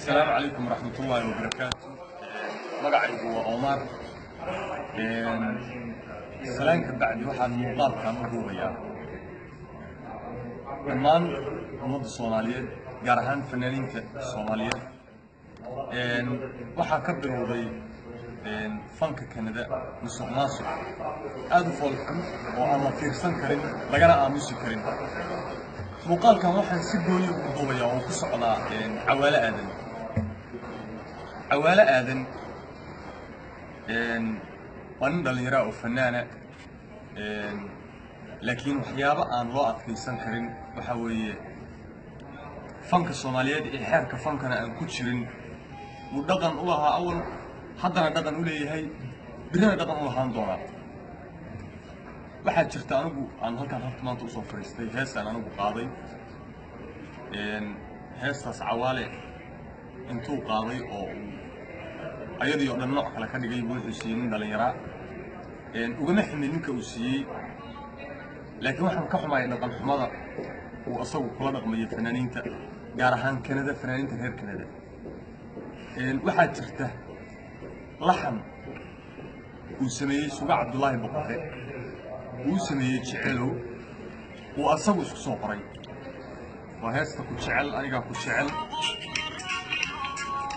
السلام عليكم ورحمة الله وبركاته. مقعي هو عمر. السلام كبعد واحد مقال كان مدوبيا. كمان مد الصومالية جارهان فنانين الصومالية. waxaa ka bilowday fanka Kanada musuqmaasuq aad u foolxun oo aan la fiirsan karin lagana aamusi karin. muuqaalkan waxaan si gooni u duubayaa oo ku socdaa cawaale aadan waa nin dhalinyaro oo fanaana laakiin waxyaabo aan loo adkaysan karin waxa weeye fanka Soomaaliyeed ee xeerka fankana aan ku jirin ودقن الله أول حضنا دقن وليه هاي بدنا دقن الله هندورا واحد شفت أنا عن هالكان هفت ما توصل فريستي هسه أنا قاضي هسه عوالي انتو قاضي أو أيدي يقدر نوع على كان يجيبون السيين دليرا وجمح من إنك وسي لكن واحد كحوا معي دقن حماضة وأصو كل دقن مية فنانين جارهان كندا فنانين غير كندا waxaa jirta laxan uu sameeyay Suuga Cabdullaahi Boqore uu sameeyay jecelow uu asagu isku soo qoray waa heesta ku jecel aniga ku jecel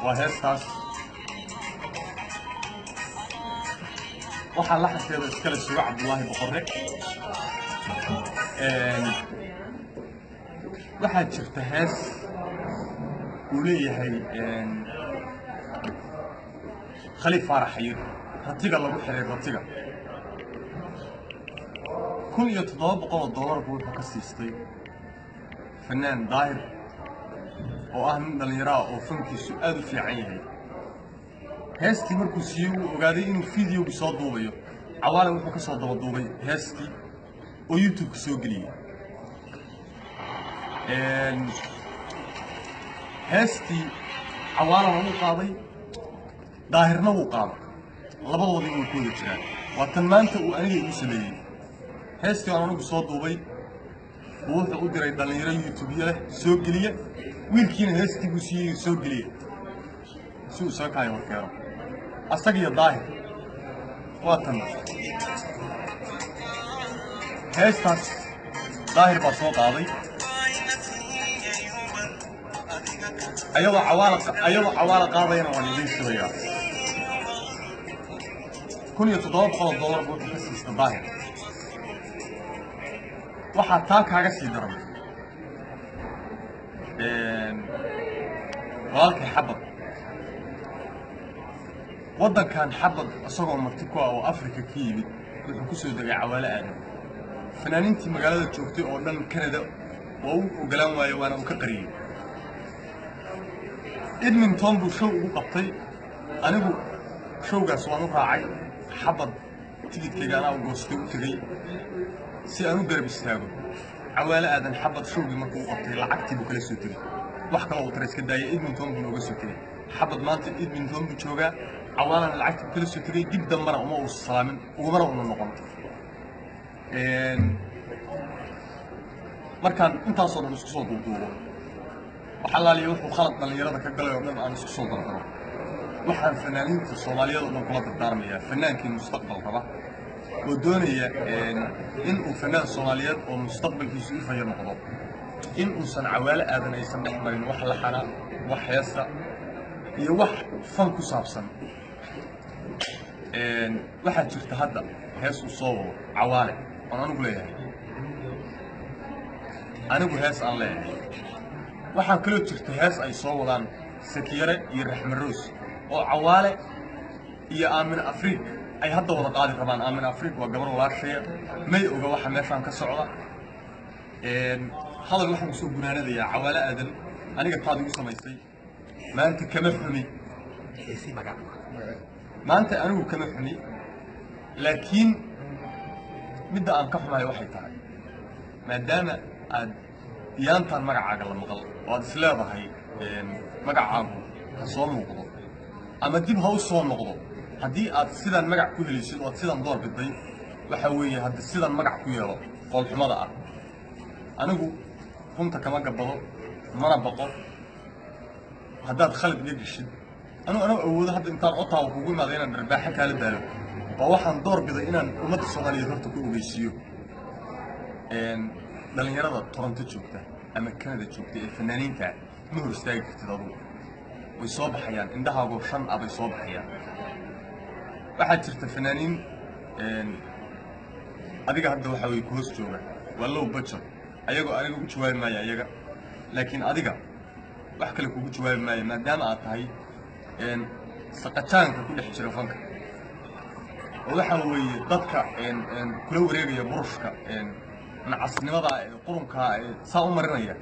waa heestaas waxaa laxankeeda iskale Suuga Cabdullaahi Boqore waxaa jirta hees uu leeyahay خليفة رحيل رتيجة الله بحر رتيجة كل يتضاب قوة الدولار بقول بكسيستي فنان ظاهر وأهم دليراء وفنكي سؤال في عينه هاستي مركزيو وقاعدين فيديو بصوت دوبيو عوالم وحكي صوت دوبي هاستي ويوتيوب سوقلي هاستي عوالم قاضي ظاهرنا وقام لبضودي وكل شيء وتنمانت وأنا مسلمين هستي أنا بصوت دوبي ووحدة أقدر يدلني يوتيوبية سوق ليه ويمكن هستي بسي سوق ليه سوق ساكاي وكيرو أستقي الظاهر واتن هستاس ظاهر بصوت عادي أيوة عوالق قاضينا ولا ليش شوية كل يتضارب $1 بقول بس الظاهر واحد تاك حاجة سيدرم غالك حبط وضع كان حبط أصغر مرتكوا أو أفريقيا كيبي كسر دقي عوالة آدم فنانين تي مقالة جوكتي أوردن كندا وقلان وانا وكقريب إدمنتون بو شو قبطي أنا بو شو قاس وأنا راعي حبض تيجي تلاقينا وقصتي وتجي سي أنا قرب استاجو عوالة أذن حبض شو بمركو قبطي لعكتي بكل سوتري واحد لو تريس كده إدمنتون بو قصتي حبض مانت إدمنتون بو شوجا عوالة لعكتي بكل سوتري جدا مرة وما وصلامن ومرة وما نقم مركان أنت أصلا نسخ صوت وطوله وحلالي وحو خلط دليرada ka galay oo dhan aan isku soo dardaro waxaan fanaaniinta Soomaaliyeed oo kala dardaarmaya fanaankii mustaqbal qaba oo doonaya in uu fanaan Soomaaliyeed oo mustaqbalkiisu u fayar noqdo in uu san cawaale aadan aysan dhexmarin wax la xana wax heesa iyo wax fan ku saabsan waxa jirta hadda hees u soo wado cawaale oo anigu leeyahay anigu hees aan leeyahay waxaan kala jirtay hees ay soo wadaan Sakiyare iyo Raxmad Roos oo cawaale iyo Aamin Afriik ay hadda wada qaadi rabaan Aamin Afriik waa gabar walaashay may oga waxa meeshan ka socda hadal waxaan soo gunaanadaya cawaale aadan aniga taad igu samaysay maanta kama xumi maanta anigu kama xumi laakiin midda aan ka xumahay waxay tahay maadaama aad yaantan magacaaga la maqal waad isleedahay magacaagu ha soo muuqdo ama dib ha u soo noqdo haddii aad sidan magac ku helisid oo sidan door biday waxa weeye haddii sidan magac ku yeelo qolxumada ah anigu runta kama gabado mana baqo haddaad khalad iga geshid anuu awoodo hadda intaan otaa kugu imaada inaan dharbaaxa kaala daalo waa waxaan door biday inaan ummadda soomaaliyeed horta ku ogeysiiyo dhalinyarada Toronto joogta ama Canada joogta ee fanaaniinta ma hor istaagi kartid adugu way soo baxayaan indhahaagoo shan abay soo baxayaan waxaa jirta fanaaniin adiga hadda waxa way ku hoos jooga waa low budget ayagoo aniga u jawaabi maayo ayaga laakiin adiga wax kale kugu jawaabi maayo maadaama aad tahay saqataanka ku dhex jira fanka oo waxa weeye dadka kula wareegaya burushka nacasnimada qurunka saa u marinaya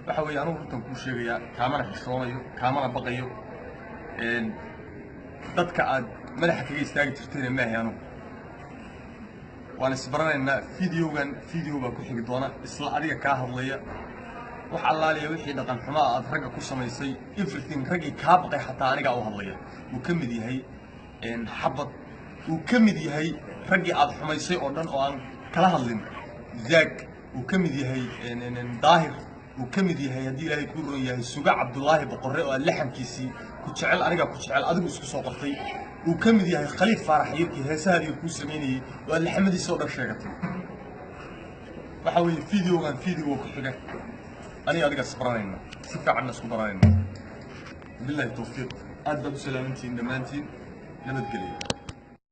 waxa weeye anigu runtan kuu sheegaya kaamana xishoonayo kaamana baqayo dadka aad madaxa kaga istaagi jirtayna maahay anigu waan isbaranaynaa video baa ku xigi doona isla adiga kaa hadlaya wax allaaliya wixii dhaqan xumaa aad ragga ku samaysay everything raggii kaa baqay xataa anigaa u hadlaya wuu ka mid yahay xabad wuu ka mid yahay raggii aad xumaysay oo dhan oo aan kala hadlin zaag wuu ka mid yahay daahir wuu ka mid yahay haddii ilaahay kuu roon yahay suga cabdullaahi boqorre oo aad laxankiisii ku jecel anigaa ku jecel adigu isku soo qortay wuu ka mid yahay khaliif faarax yirkii heesaha adiga kuu samaynayay oo aad laxamadiisa oo dhan sheegatay waxa weeye video ku xiga aniga adiga isbaranayna si fiicanna isku baranayna billahi tawfiiq aad baad u salaamantihiin dhammaantiin nabadgelyo